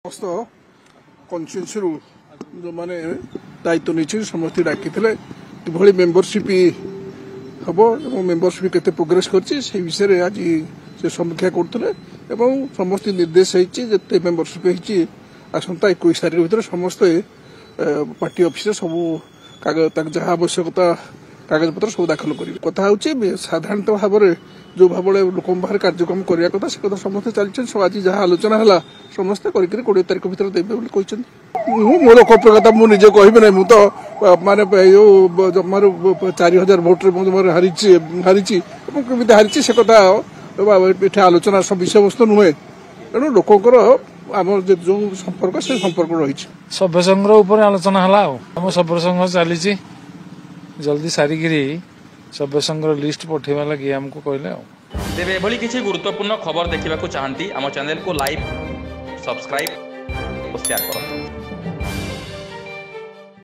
समस्त कन्स्टिट्यूएंसी जो मैंने दायित्व नहीं समस्त डाकी कि मेंबरशिप हम और मेंबरशिप केते प्रोग्रेस करछि से विषय रे आज से समीक्षा करथले एवं समस्त निर्देश होते मेंबरशिप होती आसंता 21 तारिख भीतर समस्त पार्टी ऑफिस सब कागज जहाँ आवश्यकता कागज पत्र सब दाखल करेंगे कथा हूँ साधारणतः भाव में जो भाव लोक बाहर कार्यक्रम करने कथा से कथा समस्त चलते सब आज जहाँ आलोचना है समस्ते करके 20 तारिख भीतर देवे मो लोक कथा मुझे कहबी ना मुझे तो माने जमार 4000 भोट्रे हारी कमी हारी से कथा ये आलोचना सब विषय वस्तु नुहे तेणु लोकंर आम जो संपर्क से संपर्क रही सभ्य संघर आलोचना है सभ्य संघ चली जल्दी सारिकी सभ्य संघर लिस्ट पठेवा लगी आमको कहले तेरे एभली किसी गुरुत्वपूर्ण खबर देखा चाहती आम चैनल को लाइक सब्सक्राइब और शेयर करो।